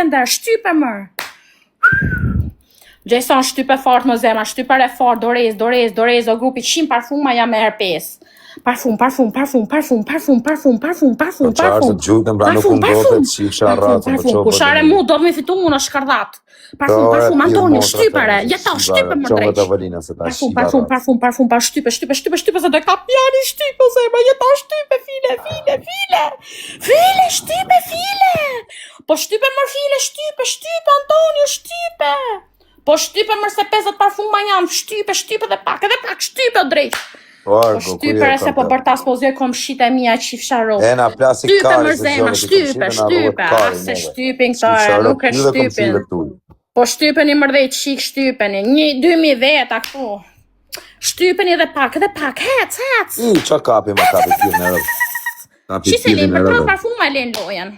nder, shtype mër. Jason shtype fort më zemra, shtype re fort, dorez, o grupi 100 parfuma jam me herpes. Parfum. Kushare mu do me fitu unë shkardhat. Parfum, Antoni, shtypere, jeta, shtype më drejt. Parfum, shtype, se do ka pjani shtype, zemra, jeta, shtype, file, shtype, po shtype më file, shtype, Antoni, shtype. Po shtype mërë se 50 parfuma jam, shtype dhe pak, shtype drejt. Po shtype se po për tas po zjoj kom shite mija qifsha ropë. Shtype mërë zemra, shtype, ase shtypin këtare, nuk e shtypin. Po shtypeni mërdhej qik shtypeni, 2010 a këtu. Shtypeni dhe pak, hec. Qa kapi më kapi tjirë në rëvë? Qise len, për pra parfuma len lojen.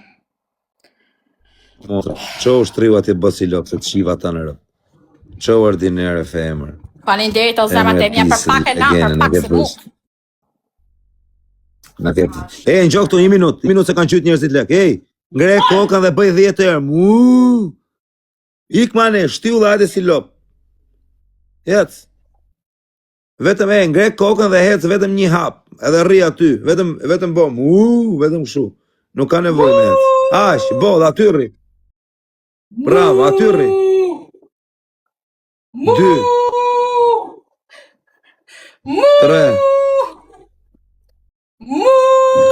Qo është triu ati bësilok, se të shiva ta në rëvë. Qo ordinere femër. Falenderit o zemrat e mija për pak e la, për pak se mu. Në gjok të 1 minut se kanë qytë njerëzit lek. Ngre kokën dhe bëj 10 herë. Ik mane, shtiu dhe hajde si lop. Hec. Vetëm ngre kokën dhe hec vetëm një hap. Edhe rri aty, vetëm bom. Vetëm këshu. Nuk ka nevoj me hec. Ash, bo, dhe aty rri. Bravo, aty rri. 2 3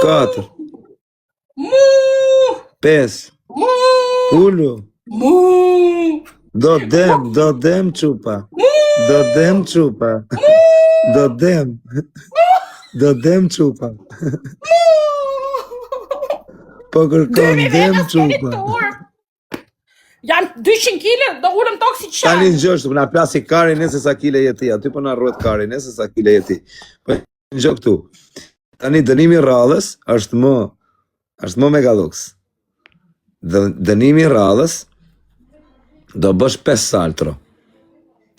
4 5 Ullu Do dem qupa Po kërkon dem qupa Jam 200 kile, do ullëm tokë si qanë. Tani në gjështu, na plasi kari nëse sa kile jeti, aty po na rruet kari nëse sa kile jeti. Po në gjë këtu. Tani dënimi radhës është më megaluks. Dënimi radhës do bësh 5 saltro.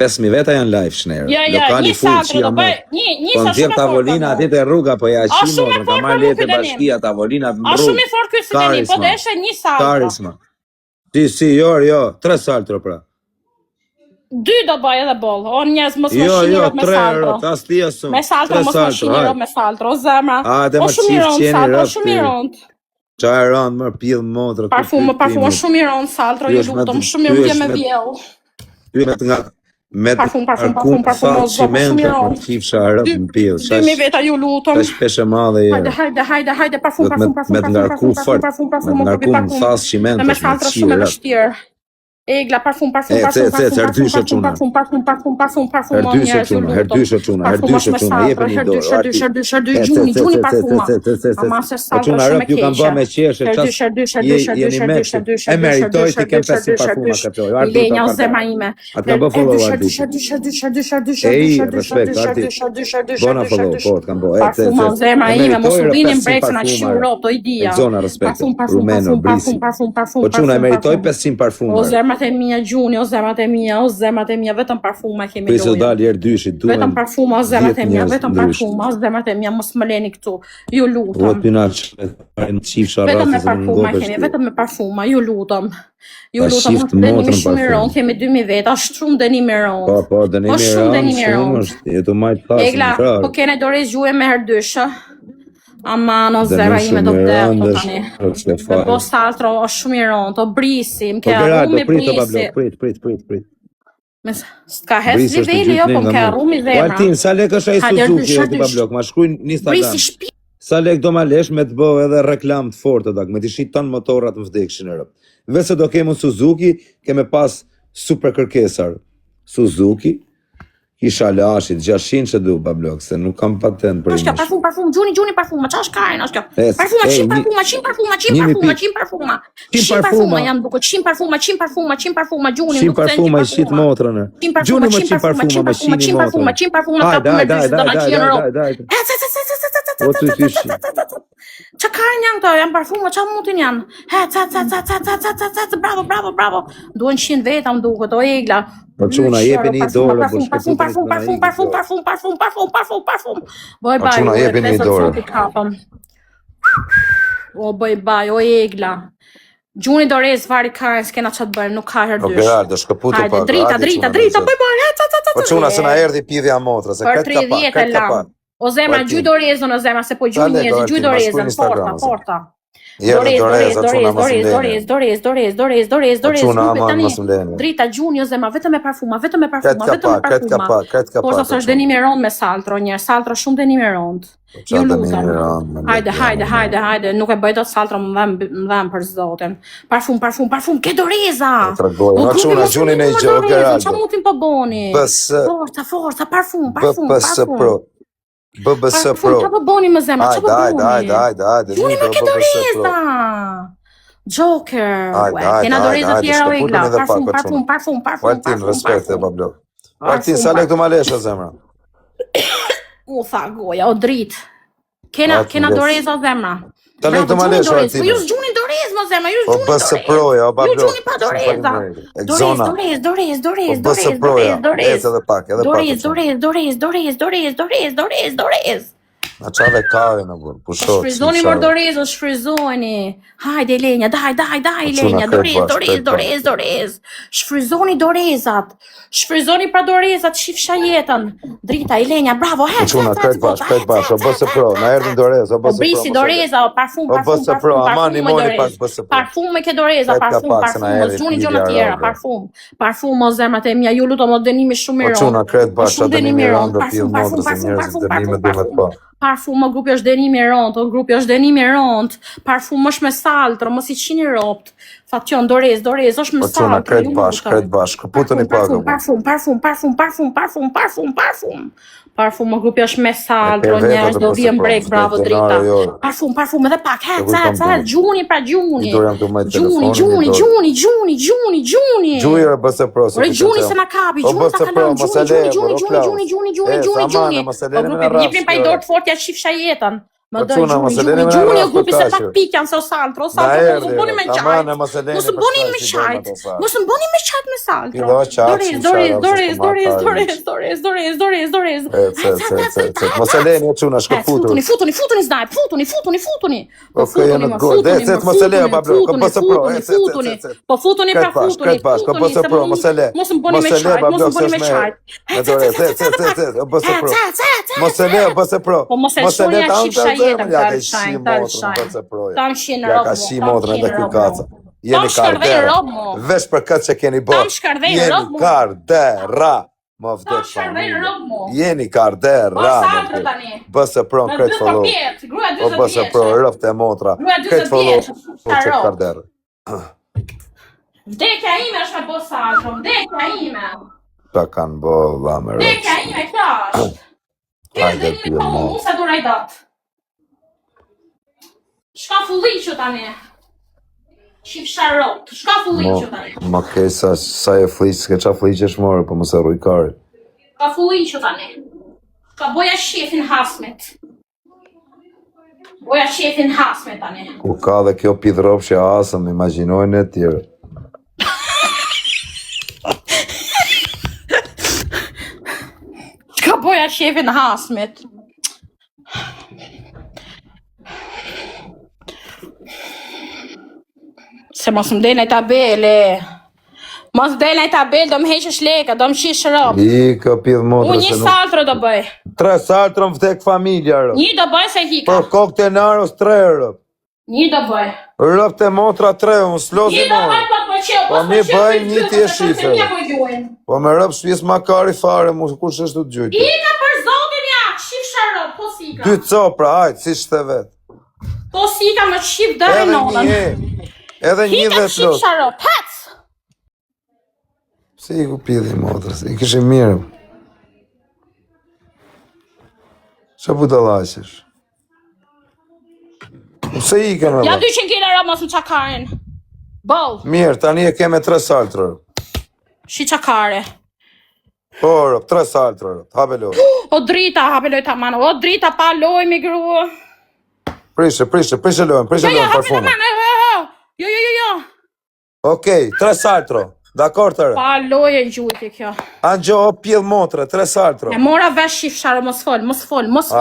5.000 veta janë live shnerë. Një saltro do bëj, një sa shumë e tavolina aty te rruga po ja shimo, ka marrë letë bashkia tavolina në rrugë. A shumë e fort ky si dënim, po deshe një saltro. Karisma. Si, jo, 3 saltro pra. 2 do bëj edhe bollë, o njerëz mos më shinirot me saltro. Tas ti asun. Me saltro mos më shinirot me saltro, o zemra. O shumë i rëndë saltro, o shumë i rëndë. Qa e rëndë mërë pjellë motrë. Parfum, o shumë i rëndë saltro, ju lutëm, shumë i rëndë me vjellë. Ty me parfum, o shumë i rëndë. 2.000 veta ju lutëm. Ta shpeshe madhe jere. Hajde, parfum. Me të ngarku fort, me të ngarku në thas qiment. Me saltro shumë e vështirë. Egla, parfum, herdyshe quna, jepeni dorë. Gjuni parfuma. Ama se saltro shumë e keqe. E meritoj ti kem 500 parfuma këtoj. Lenja o zema ime. Atë ka bë follow respekt, bona follow, po, të kam bë. Parfuma o zema ime, mos u binin breksën a qiu rop, do i dia. Zona respekt, rumeno, brisi. Po quna e meritoj 500 parfuma. O zemrat e mia gjuni, o zemrat e mia, vetëm parfuma kemi lojë. Prisë dalë herë dyshit, duhen. Vetëm parfuma, o zemrat e mia, vetëm parfuma, o zemrat e mia, mos më leni këtu. Ju lutem. Vetëm me parfuma kemi, vetëm me parfuma, ju lutem. Ju lutem, dënimi shumë i rëndë, kemi 2000 veta, është shumë dënimi i rëndë. Po, dënimi i rëndë është, jetu majtë pasë. Egla, po kene dorez gjuhe me herdyshë. Aman o zera ime do bdefto tani. Dhe po saltro o shumë i rëndë, o brisi, më ke arru me brisi. Prit. S'ka hes liveli jo, po më ke arru me zemra. Valtin, sa lek është ai Suzuki e këti blok, ma shkruj në Instagram. Sa lek do ma lesh me të bëhë edhe reklam të fortë, me të shit tanë motorat më vdekshin e rëpë. Vese do kemë Suzuki, keme pas super kërkesar. Suzuki, kisha lashit, 600 që du, bablok, se nuk kam patent për imash. Parfum, gjuni parfuma, qa është kajnë, është kjo? Parfuma, 100 parfuma, janë duke, 100 parfuma, gjuni, nuk të parfuma, i shqit motrën, gjuni më 100 parfuma, me shini motrën. 100 parfuma, ka për me dysë, do në qenë ropë. Qa kajnë janë këto, janë parfuma, qa mutin janë? Bravo. Duhen 100 veta më duke, o egla. Po quna, jepeni i dorë, parfum. Quna, jepeni i dorë. O bëj, o egla. Gjuni Dorez, vari karen, s'kena që të bërë, nuk ka herë O dysh. Geraldo, shkëputu Hajde, pak. drita, bëj, Po çuna se na erdhi pidhja motra, se për këtë ka 30 e pak. lam. O zemra, gjuj Dorezën, o zemra, se po gjuj Dale, njerëzi, gjuj Dorez, Dorezën, porta. Dorez, drita gjuni, o zemra, vetëm me parfuma. Por sa është denimi rond me saltro, njerë, saltro shumë denimi rond. Ju lutem. Hajde, nuk e bëj dot saltro më dhem për zotin. Parfum, ke Doreza! O çuna, gjuni në gjë, Geraldo. Qa mutin po boni? Forca, parfum. BBS Pro. Qa po boni më zemra, qa po boni? Hajde. Gjuni më ke Doreza! Joker, kena Doreza tjera o igla. Parfum. Valtin, respekt e bablo. Valtin, sa lek të malesh o zemra? U tha goja, o drit. Kena Doreza o zemra. Ta lek të malesh, Valtin. Ju s'gjuni Dorez, më zemra, ju O s'gjuni BBS Dorez. Pro, ja, o bablo. Ju gjuni pa Doreza. Dorez. BBS Pro, ja. Edhe pak. Dorez. Na çave kave në burë, pushot. Shfryzoni mor Dorezën, shfryzoni. Hajde Elenja, daj Elenja. Dorez. Shfryzoni Dorezat. Shfryzoni pra Dorezat, shifsha jetën. Drita Elenja, bravo. Çuna, kret bash, o BBS Pro, na erdhin Dorez, o BBS Pro. Brisi Doreza, parfum. O BBS Pro, amani moni pas BBS Pro. Parfum me ke Doreza, parfum. Gjuni gjona tjera, parfum. Parfum o zemrat e mia, ju lutem o dënimi shumë i O rëndë. çuna, kret bash, o dënimi i rëndë, pillë modrës e njerëzit, dënime duhet pa. Parfum, o grupi është denimi i rëndë, parfum është me saltër, mos I qini ropt. Fation, Dorez, është me O çuna, saltër. kret bash, këputën I pakë. Parfum, o grupi është me saltër, njerëz do vjen brek, bravo drita. Parfum, edhe pak, gjuni. Gjuni. Gjujër e BBS Pro. Gjuni se na kapi, gjuni ta kalon, gjuni. O grupi jepni pa I dorë të fortja shifsha jetën. Më doj gjuni, o grupi se pak pikjan se o saltro, mos më boni me qajt. Mos më boni me qajt me saltro. Dorez. Mos e leni o çuna, shkëputur. Futuni zdaj, futuni. Okej, në gojë. Decet mos e le, bablo, BBS Pro. Po futuni. BBS Pro, mos e le. Mos më boni me qajt, mos më boni me qajt. Mos e le, BBS Pro. Po mos e shoni ja shifsha jetën, tam shi në Ja robë. ka shi motrën edhe ky kaca. Jeni kardera. Vesh për këtë që keni bërë. Tam shkardej në robë. Jeni kardera. Më vdes familje. Jeni kardera. BBS Pro këtë follow. O BBS Pro rëft e motra. Këtë follow. O që kardera. Vdekja ime është me bo saltro, vdekja ime. Ta kanë bo dhamë rëft. Vdekja ime kjo është. Hajde t'ju mo. Musa duraj datë. Shka fulliqo tani. Shif sharot. Shka fulliqo tani. Ma kej sa e fliqë, s'ke qa fliqë është morë, po më se rujkarit. Shka fulliqo tani. Shka boja shefin hasmet. Tani. Ku ka dhe kjo pidhrop që asëm, imaginojnë e tjere. Shka boja shefin hasmet. Se mos më delë në tabele. Mos delë në tabele, do më heqësh leka, do më shish rëp. I ka pidh motra Unë një saltro do bëj. 3 saltro më vdek familja rëp. Një do bëj se hika. Për kokë të naros 3 rëp. Një do bëj. Rëp të motra 3, unë slozi Një do bëj morë. po qeo. Po mi bëj një ti e shife. Po me rëp shpjes makari fare, mu kush është të gjujtë. Ika për zotin ja, shif sharop, po sika. 2 copra, hajtë, si shte vetë. Po sika më shif dërë Edhe nodën. një, edhe një Hika dhe shif plot. sharop, hec! Si I ku pidhi motrës, I kishim mirë. Qa budalaqesh? Se I ke në Ja dhe? 200 kg rëp mos më qakarin. Bol, Mirë, tani e keme 3 saltro. shi qakare. Po, rëp, 3 saltro, rëp, habelo. O drita, hapeloj ta mano. O drita pa loj me grua. Prishe lojnë parfume. Jo. Okej, 3 saltro. Dakor të rë. Pa loj e gjujti kjo. Angjo, o pjell motre, 3 saltro. E mora vesh shif sharop, mos fol.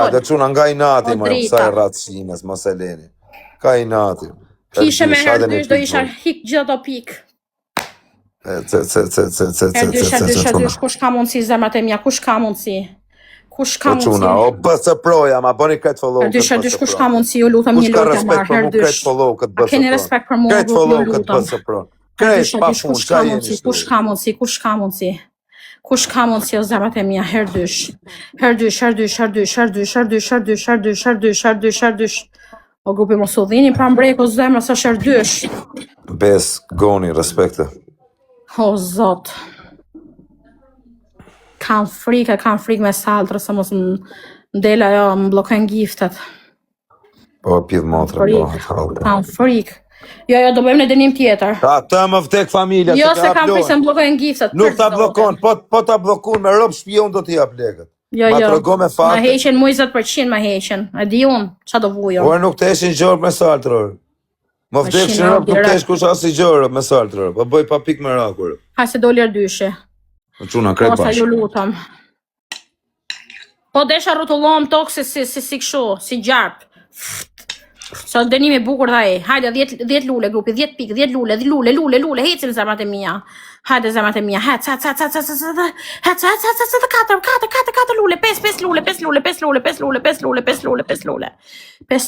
Ajde, quna nga I nati, O, më drita. sa e ratë shines, mos e leni. Ka I nati. Kishe me herdysh do isha hik gjitha do pik. Herdysh, kush ka mundësi zemrat e mia, kush ka mundësi? Kush ka mundësi? O BS Proja, ma bëni këtë follow. Herdysh, kush ka mundësi, ju lutem një lutje marr, herdysh. A keni respekt për mua, Këtë follow këtë BS Pro. Kush ka mundësi, kush ka mundësi o zemrat e mia, herdysh. O grupi mos u dhini pra mbrek o zemra sa herdysh. Bes, goni, respekte. O zot. Kam frikë me saltrë se mos më del ajo, më blokojnë giftet. Po pidh motrë. Kam frikë. Jo, do bëjmë në dënim tjetër. Ta më vdek familja. Jo, se kam frikë se më blokojnë giftet. Nuk ta blokon, po ta blokon me rob shpion do t'i jap lekët. Jo. Ma trego me fakte. Ma heqen mu 20% ma heqen. E di unë, qa do vujo. Por nuk të eshin gjorë me saltrë. Më vdekshin rob nuk të esh kush as i gjorë me saltrë. Po bëj pa pik me rakur. Ha se doli ardyshe. Quna, krejt Osa bashkë. ju lutam. Po desha rrotullom tokë si kështu, si gjarp. Sa dënimi bukur dha e. Hajde 10 lule grupi, 10 pikë, 10 lule, hecin zemrat e mia. Hajde zemrat e mia. Hec, 4 lule, 5 lule, 5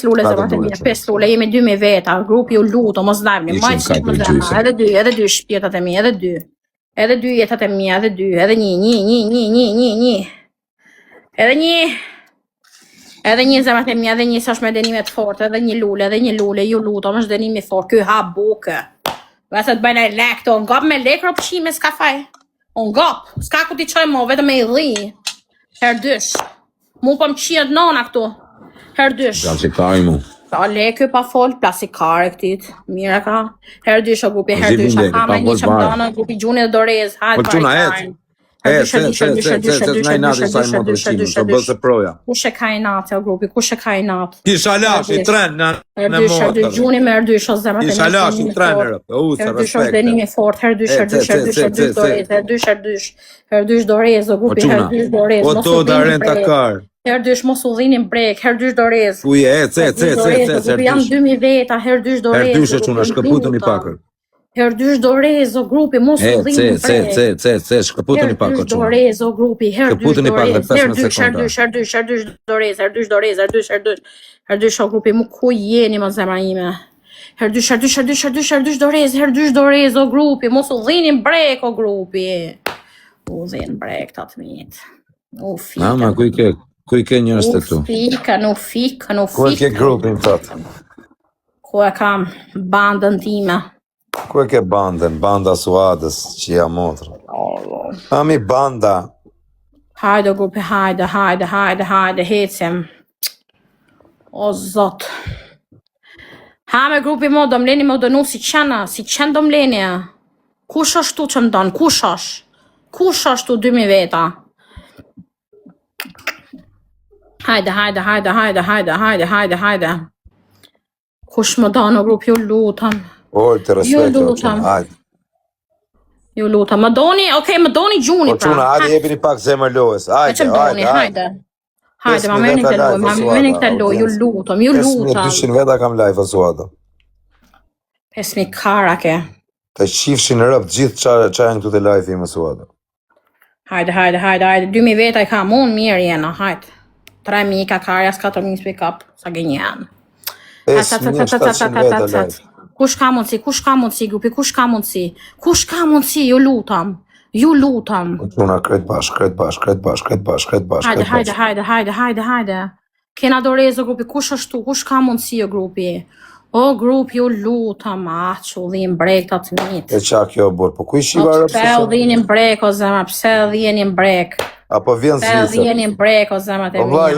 lule zemrat e mia, 5 lule, jemi 2 me veta, grupi ju luto, mos dajni, edhe 2 shpjetat e mia, edhe 2 jetat e mia, edhe 2, edhe 1. Edhe një zemrat e mia, edhe një sash me dënimet forte, edhe një lule, ju lutom, është dënimi fort, ky ha buke. Vese të bëjnë e lek, të ngop me lek ropshime, s'ka faj. Ngop, s'ka ku ti qoj mo, vetëm me i dhi. Herdysh. Mu po më qiet nona këtu. Herdysh. Plasikari mu. Pa lekë pa fol, plasikare këtit. Mira ka. Herdysh o grupi, herdysh. Ha me një qëmdana, grupi gjuni dhe dorez. Hajde parikarën. Kush e ka i natë o grupi, kush e ka i natë? Kisha lash i tren në motër. Gjuni me herdysh o zemrat e një. Kisha lash i tren në rëpë, herdysh o dënimi fort, herdysh dorez o grupi, herdysh dorez. O to daren takar. Herdysh mos u dhini brek, herdysh dorez. Uje, Jam 2000 veta, herdysh dorez. Herdysh e quna, shkëputën i pakër. Herdysh dorez o grupi, mos u dhini brek. Shkëputën i pakër. Herdysh dorez o grupi, herdysh dorez. Herdysh o grupi, mu ku jeni më zemra ime. Herdysh dorez o grupi, mos u dhini brek o grupi. U dhini brek të të mitë. U fika. Mama, ku i ke njërës të tu? U fika. Ku e ke grupin të të? Ku e kam bandën time. Ku e ke bandën? Banda Suadës, që ja motrë. Ami banda. Hajde grupi, hajde, hecem. O zot. Ha me grupi mo, do mleni më dënu si qenë do mleni. Kush është tu që më donë, kush është tu 2000 veta. Hajde. Kush më donë o grupi, ju lutam. Të respekte, hajde. Ju lutam, më doni, më doni gjuni pra. Po quna, hajde jebini pak zemër lojës, hajde. Hajde, ma menin këtë loj, ju lutam. 5.200 veta kam live asuada. 5.000 karake. Të qifshin rëpë gjithë qajnë këtu të live im asuada. Hajde, 2.000 veta i kam unë, mirë jena, hajde. 3.000 ka karjas, 4.000 pick up, sa gënjen. 5.700 veta live. Kush ka mundësi grupi, kush ka mundësi, ju lutam. Quna, kretë bashk. Hajde. Kena dorez o grupi, kush është tu, kush ka mundësi o grupi. O grupi, ju lutam, që u dhinë brek të të mitë. E qa kjo burë, po ku i shiva rëpë? Pse u dhinë brek o zemra, pse u dhinë brek. Apo vjen Zvicër. Pse u dhinë brek o zemra të mija. Po vla,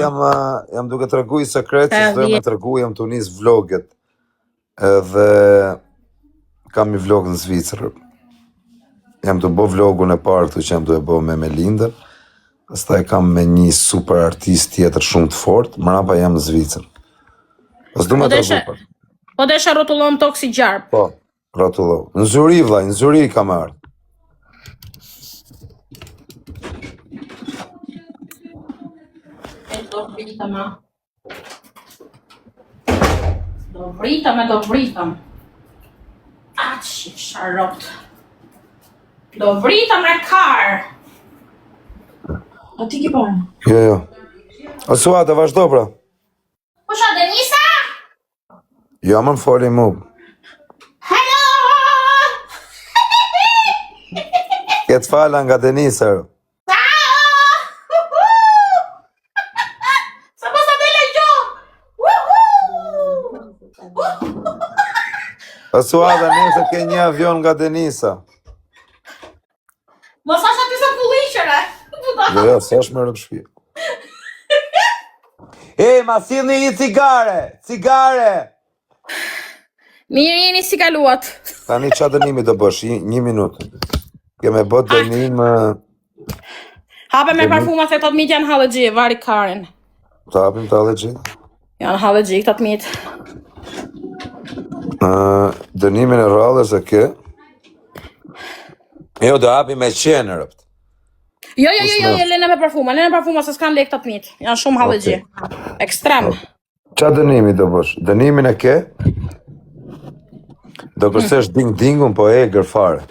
jam duke të regu i sekret, që së me të regu, jam të unis vloget. Edhe kam i vlog në Zvicër. Jam të bo vlogun e partë që jam të e bo me Melindër. Pastaj kam me një super artist tjetër shumë të fort. Mrapa jam në Zvicër. Pas du me të regu për. Po desha rotullon tokë si gjarp. Po, rotullon. Në Zuri vla, në Zuri kam ardhë. Do vritëm. Aci, sharot. Do vrita me kar. A ti ki parë? Jo. O Suada, vazhdo pra. Po qa Denisa? Jo, më foli mu. Hello! Këtë fala nga Denisa. Ciao! Sa po sa dele gjo! O Suada, nëse ke një avion nga Denisa. Mos asha ty se pulliqere! Jo, sa është më rëpë shpje. Ma sillni një cigare! Cigare! Mirë jeni si kaluat. Tani qa dënimi do bësh? Një minutë. Keme bët dënim... Hape me parfuma se të mitë janë halëgji, vari karin. Të hapim të allergji? Janë halëgji këtë mitë. Dënimin e rrallës e ke? Jo, do hapim me qenë rëpt. Jo, lene me parfuma se s'kan lek të mitë. Janë shumë halëgji. Ekstrem. Qa dënimi do bësh? Dënimin e ke? Do kërsesh ding-dingun, po e gërfare.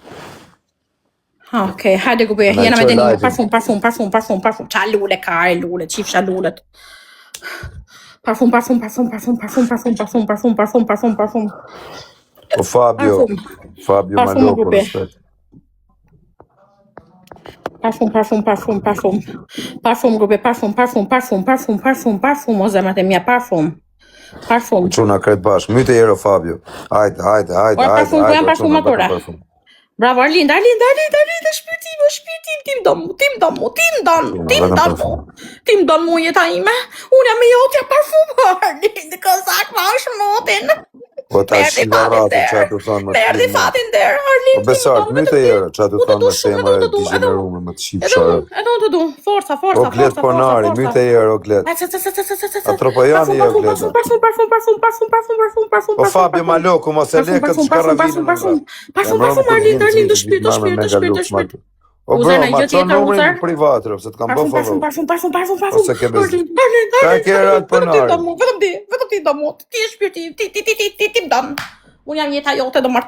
Okej, hajde gupe, jena me dënimi. Parfum. Qa lule, kare, lule, qifsha lulet. Parfum. O Fabio Maloko, respekt. Parfum, grupe, parfum, o zemrat e mia, parfum. Quna kretë bashkë, myte jero Fabio. Hajde. Parfum, ku janë parfumatura? Bravo, Arlinda, shpirtim, tim don mu jeta ime. Unë jam e jotja parfum, Arlinda, këzak ma është motin. Po ta shiva ratë që të thonë më Perdi fatin der, Arlinda. Po besart, myte jero që të thonë më shemër e digenerume më të shqipë sharë. E du, forca. O glet ponari, myte jero, o glet. Atropojani e o glet. O Fabio Maloko, mos e le këtë shkaravinë në rrë. Parfum, Arlinda, shpirt. O bro, ma qonë numërin privat, rëpë, se të kam bëfë vërë. Parfum. Ose ke bezi. Ka e kera atë ponari. Vetëm ti do mu, ti e shpirti, ti më dam. Unë jam jeta jote do marto.